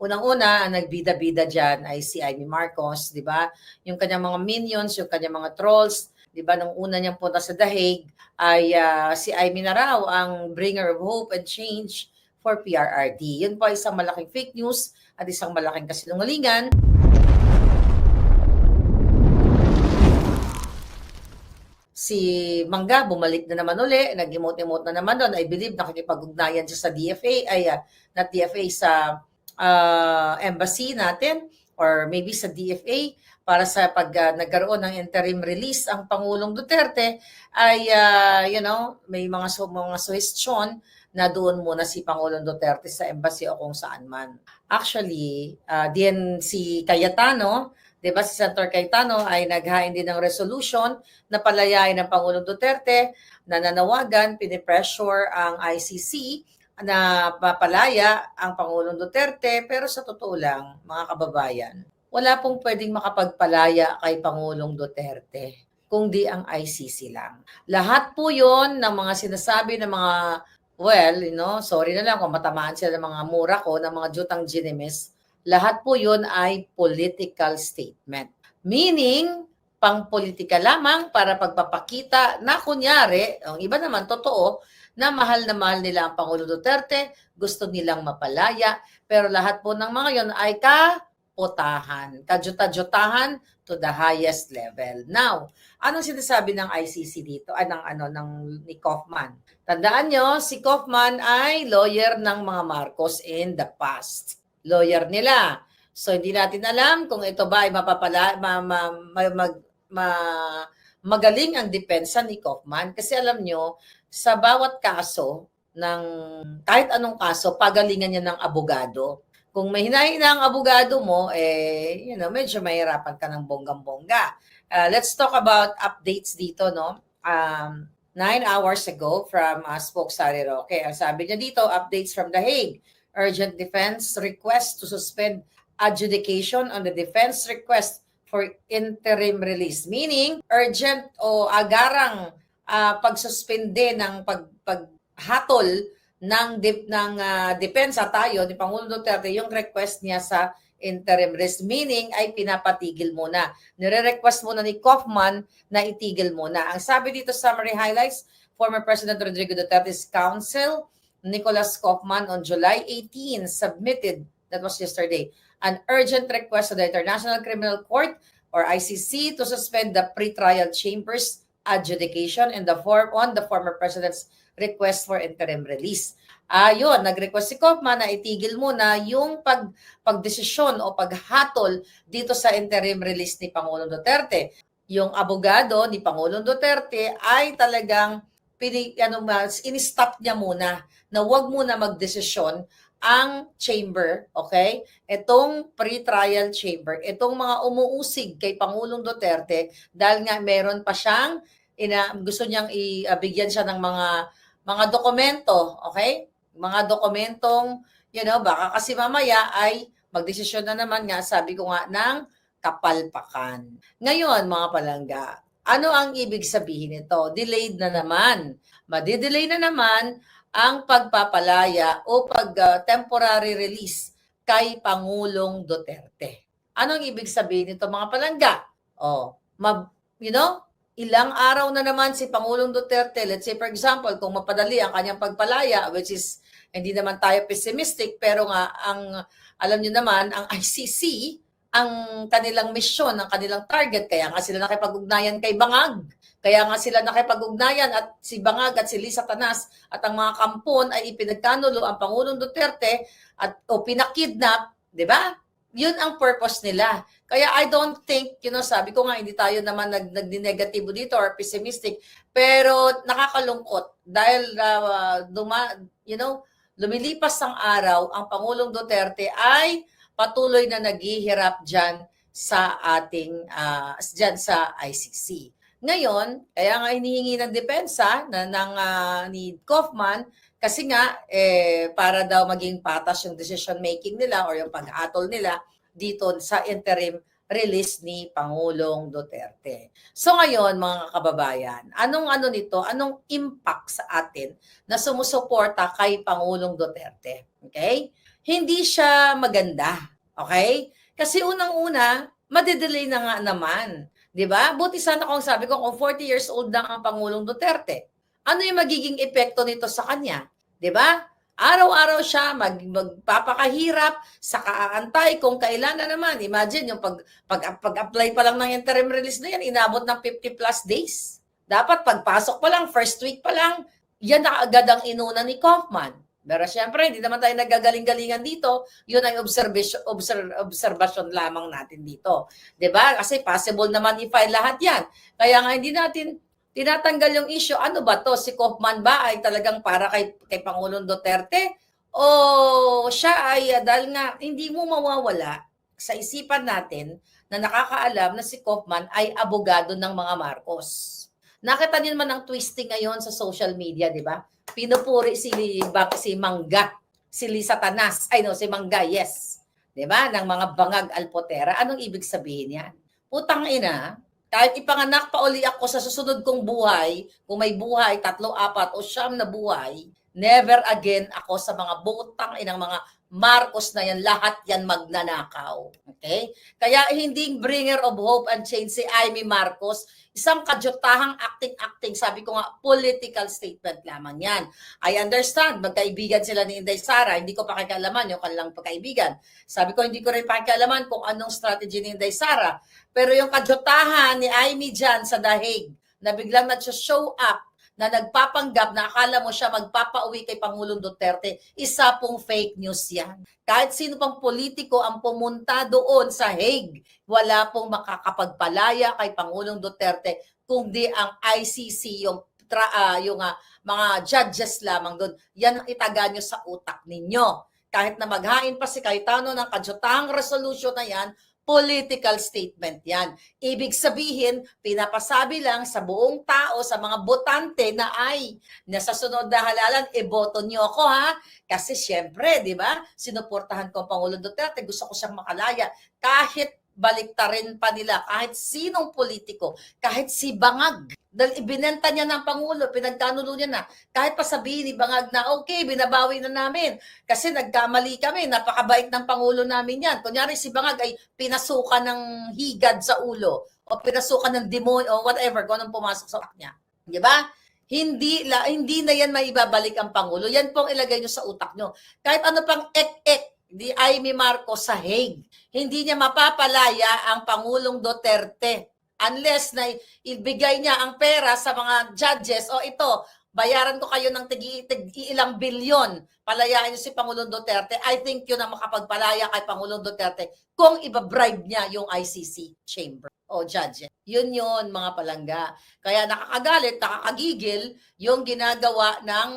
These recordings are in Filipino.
Unang-una, ang nagbida-bida dyan ay si Amy Marcos, di ba? Yung kanyang mga minions, yung kanyang mga trolls, di ba? Nung una niyang punta sa The Hague, ay si Amy na raw ang bringer of hope and change for PRRD. Yun po ay isang malaking fake news at isang malaking kasinungalingan. Si Mangga bumalik na naman uli, nag-emote-emote na naman doon. I believe nakikipag-ugnayan siya sa DFA, not DFA, sa embassy natin or maybe sa DFA para sa pag nagkaroon ng interim release ang Pangulong Duterte ay may mga suggestion na doon muna si Pangulong Duterte sa embassy o kung saan man. Actually, din si Cayetano, 'di ba, si Senator Cayetano ay naghain din ng resolution na palayain ng Pangulong Duterte, na nanawagan, pinipressure ang ICC na papalaya ang Pangulong Duterte. Pero sa totoo lang, mga kababayan, wala pong pwedeng makapagpalaya kay Pangulong Duterte kung di ang ICC lang. Lahat po yon ng mga sinasabi ng mga, sorry na lang kung matamaan sila ng mga mura ko, ng mga jutang ginimis, lahat po yun ay political statement. Meaning, pang-politika lamang para pagpapakita na kunyari, ang iba naman totoo, na mahal nila ang Pangulo Duterte, gusto nilang mapalaya, pero lahat po ng mga yon ay kapotahan, kajuta-jutahan to the highest level. Now, anong sinasabi ng ICC dito? Ni Kaufman. Tandaan nyo, si Kaufman ay lawyer ng mga Marcos in the past. Lawyer nila. So, hindi natin alam kung ito ba ay magaling ang depensa ni Kaufman. Kasi alam nyo, sa bawat kaso, kahit anong kaso, pagalingan niya ng abogado. Kung may hinahina ang abogado mo, medyo mahirapan ka ng bonggang-bongga. Let's talk about updates dito, no? 9 hours ago from Spoke Sari Roque. Ang sabi niya dito, updates from The Hague. Urgent defense request to suspend adjudication on the defense request for interim release. Meaning, urgent o agarang pagsuspende ng paghatol ng depensa tayo ni Pangulong Duterte, yung request niya sa interim release. Meaning, ay pinapatigil muna. Nire-request muna ni Kaufman na itigil muna. Ang sabi dito, summary highlights, former President Rodrigo Duterte's counsel, Nicholas Kaufman, on July 18 submitted, that was yesterday, an urgent request to the International Criminal Court or ICC to suspend the pretrial chambers adjudication on the former president's request for interim release. Yun, nag-request si Kaufman na itigil muna yung pagdesisyon o paghatol dito sa interim release ni Pangulong Duterte. Yung abogado ni Pangulong Duterte ay talagang in-stop niya muna na wag muna magdesisyon ang chamber, okay? Itong pre-trial chamber, itong mga umuusig kay Pangulong Duterte dahil nga meron pa siyang gusto niyang ibigyan siya ng mga dokumento, okay? Mga dokumentong, baka kasi mamaya ay magdesisyon na naman nga, sabi ko nga, ng kapalpakan. Ngayon, mga palangga, ano ang ibig sabihin nito? Delayed na naman. Madidelay na naman ang pagpapalaya o temporary release kay Pangulong Duterte. Anong ibig sabihin nito, mga palangga? Ilang araw na naman si Pangulong Duterte, let's say for example, kung mapadali ang kanyang pagpalaya, which is hindi naman tayo pessimistic, pero nga alam niyo naman, ang ICC, ang kanilang misyon, ang kanilang target, kaya nga sila nakipag-ugnayan kay Bangag. Kaya nga sila nakipag-ugnayan at si Bangag at si Lisa Tanas at ang mga kampon ay ipinagkanulo ang Pangulong Duterte o pinakidnap, di ba? Yun ang purpose nila. Kaya I don't think, sabi ko nga, hindi tayo naman nagdi-negatibo dito or pessimistic, pero nakakalungkot dahil lumilipas ang araw, ang Pangulong Duterte ay patuloy na naghihirap dyan sa sa ICC. Ngayon, kaya nga hinihingi ng depensa ni Kaufman kasi nga para daw maging patas yung decision making nila or yung pag-atol nila dito sa interim release ni Pangulong Duterte. So ngayon, mga kababayan, anong impact sa atin na sumusuporta kay Pangulong Duterte? Okay? hindi siya maganda. Okay? Kasi unang-una, madedelay na nga naman. 'Di ba? Buti sana kung sabi ko kung 40 years old na ang Pangulong Duterte, ano yung magiging epekto nito sa kanya? 'Di ba? Araw-araw siya magpapakahirap sa kaantay kung kailan na naman. Imagine yung pag-apply pa lang ng interim release na yan, inabot ng 50 plus days. Dapat pagpasok pa lang, first week pa lang, yan na agad ang inuna ni Kaufman. Pero syempre, hindi naman tayo nagagaling-galingan dito. Yun ang observation lamang natin dito. 'Di ba? Kasi possible naman i-file lahat yan. Kaya nga hindi natin tinatanggal yung issue. Ano ba to? Si Kaufman ba ay talagang para kay Pangulong Duterte? O siya ay dahil nga hindi mo mawawala sa isipan natin na nakakaalam na si Kaufman ay abogado ng mga Marcos. Nakita niyo naman ang twisting ngayon sa social media, di ba? Pinupuri si Mangga, si Satanas, si Mangga, yes. Di ba? Ng mga bangag alpotera. Anong ibig sabihin yan? Putang ina, kahit ipanganak pa uli ako sa susunod kong buhay, kung may buhay, 3, 4 o 9 na buhay, never again ako sa mga butang inang mga Marcos na yan, lahat yan magnanakaw. Okay? Kaya hindi bringer of hope and change si Amy Marcos, isang kadyotahang acting-acting, sabi ko nga, political statement lamang yan. I understand, magkaibigan sila ni Inday Sara, hindi ko pakikialaman yung kanilang pagkaibigan. Sabi ko, hindi ko rin pakikialaman kung anong strategy ni Inday Sara. Pero yung kadyotahan ni Amy dyan sa The Hague, na biglang nag-show up, na nagpapanggap na akala mo siya magpapauwi kay Pangulong Duterte, isa pong fake news yan. Kahit sino pang politiko ang pumunta doon sa Hague, wala pong makakapagpalaya kay Pangulong Duterte kundi ang ICC, yung mga judges lamang doon. Yan ang itaga nyo sa utak ninyo. Kahit na maghain pa si Cayetano ng kadyotahang resolution na yan, political statement yan. Ibig sabihin, pinapasabi lang sa buong tao, sa mga botante na ay, nasa sunod na halalan, iboto niyo ako ha. Kasi syempre, di ba, sinuportahan ko ang Pangulong Duterte, gusto ko siyang makalaya. Kahit baliktarin pa nila, kahit sinong politiko, kahit si Bangag, dahil ibinenta niya ng Pangulo, pinagkanulo niya na, kahit pa sabihin ni Bangag na okay, binabawi na namin, kasi nagkamali kami, napakabait ng Pangulo namin yan. Kunyari si Bangag ay pinasukan ng higad sa ulo, o pinasukan ng demonyo, o whatever, kung anong pumasok sa utak niya. Di ba? Hindi na yan maibabalik ang Pangulo. Yan pong ilagay nyo sa utak nyo. Kahit ano pang di Amy Marcos sa Hague, hindi niya mapapalaya ang Pangulong Duterte unless na ibigay niya ang pera sa mga judges o ito, bayaran ko kayo ng ilang bilyon, palayain niyo si Pangulong Duterte. I think yun ang makapagpalaya kay Pangulong Duterte kung ibabribe niya yung ICC chamber o judges. Yun mga palangga. Kaya nakakagalit, nakakagigil yung ginagawa ng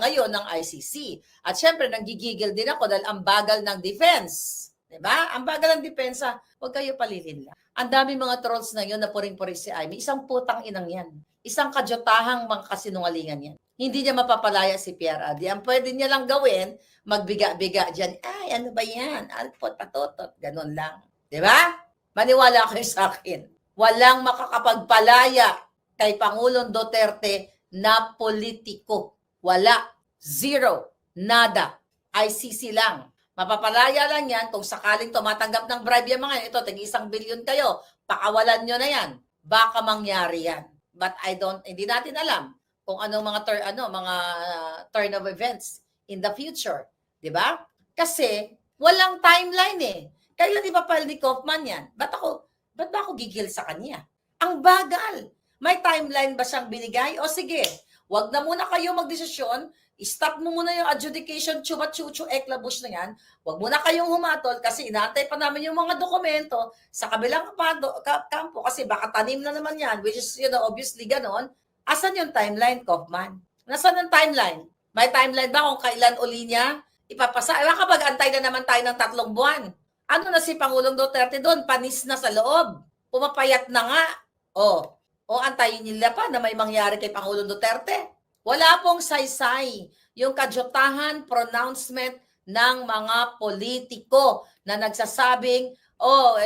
ngayon ng ICC. At syempre, nanggigigil din ako dahil ang bagal ng defense. Diba? Ang bagal ng depensa, huwag kayo palilin lang. Ang dami mga trolls na yun na puring-puring si Amy. Isang putang inang yan. Isang kadyotahang mga kasinungalingan yan. Hindi niya mapapalaya si Pierre Adi. Ang pwede niya lang gawin, magbiga-biga dyan. Ay, ano ba yan? Alpot, patotot. Ganon lang. Diba? Maniwala kayo sa akin. Walang makakapagpalaya kay Pangulong Duterte na politiko. Wala. Zero. Nada. ICC lang. Mapapalaya lang yan kung sakaling tumatanggap ng bribe yung mga ito, tig-1 billion kayo, pakawalan nyo na yan. Baka mangyari yan. But hindi natin alam kung anong mga turn of events in the future. Di ba? Kasi walang timeline eh. Kailan ipapal ni Kaufman yan? Ba't ba ako gigil sa kanya? Ang bagal. May timeline ba siyang binigay? O sige, wag na muna kayo magdesisyon. I-stop mo muna yung adjudication, chuba-chuchu, eklabush na yan. Huwag muna kayong humatol kasi inaantay pa namin yung mga dokumento sa kabilang kampo kasi baka tanim na naman yan, which is, obviously ganon. Asan yung timeline, Kaufman? Nasaan yung timeline? May timeline ba kung kailan uli niya ipapasa? Kapag antay na naman tayo ng 3 buwan. Ano na si Pangulong Duterte doon? Panis na sa loob. Pumapayat na nga. O antayin nila pa na may mangyari kay Pangulong Duterte. Wala pong saysay yung kadyotahan pronouncement ng mga politiko na nagsasabing,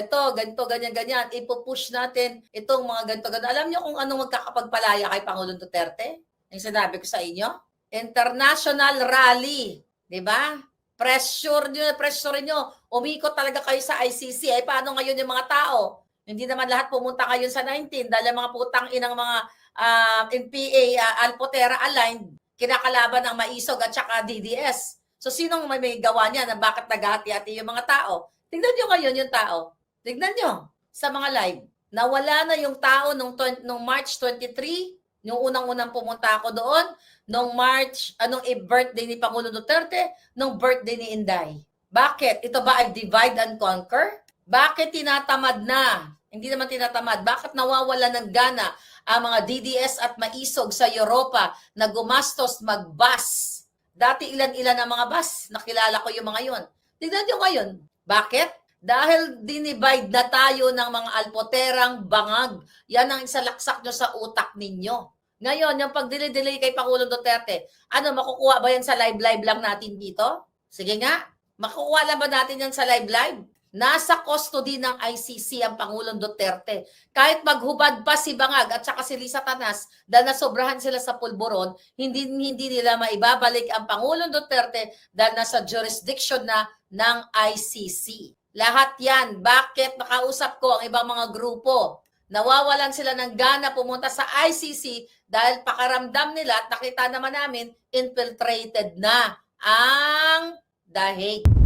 ito, ganito, ganyan, ipupush natin itong mga ganito, ganito. Alam niyo kung anong magkakapagpalaya kay Pangulong Duterte? Yung sinabi ko sa inyo? International rally, di ba? pressure nyo. Umikot talaga kayo sa ICC. Ay, paano ngayon yung mga tao? Hindi naman lahat pumunta ngayon sa 19 dahil mga putang inang mga NPA, Alpotera aligned, kinakalaban ng Maisog at saka DDS. So, sinong may gawa niya na bakit naghati-hati yung mga tao? Tignan nyo ngayon yung tao. Tignan nyo sa mga live. Nawala na yung tao nung March 23, yung unang-unang pumunta ako doon, nung March, anong birthday ni Pangulo Duterte, nung birthday ni Inday. Bakit? Ito ba ay divide and conquer? Bakit tinatamad na? Hindi naman tinatamad. Bakit nawawala ng gana ang mga DDS at Maisog sa Europa na gumastos mag-bus? Dati ilan-ilan ang mga bus. Nakilala ko yung mga yon. Tignan nyo ngayon. Bakit? Dahil dinivide na tayo ng mga alpoterang bangag. Yan ang isalaksak nyo sa utak ninyo. Ngayon, yung pag-delay kay Pangulong Duterte, ano, makukuha ba yan sa live lang natin dito? Sige nga, makukuha lang ba natin yan sa live? Nasa custody ng ICC ang Pangulong Duterte. Kahit maghubad pa si Bangag at saka si Lisa Tanas dahil nasobrahan sila sa pulburon, hindi nila maibabalik ang Pangulong Duterte dahil nasa jurisdiction na ng ICC. Lahat yan. Bakit? Nakausap ko ang ibang mga grupo. Nawawalan sila ng gana pumunta sa ICC dahil pakaramdam nila at nakita naman namin infiltrated na ang The Hague.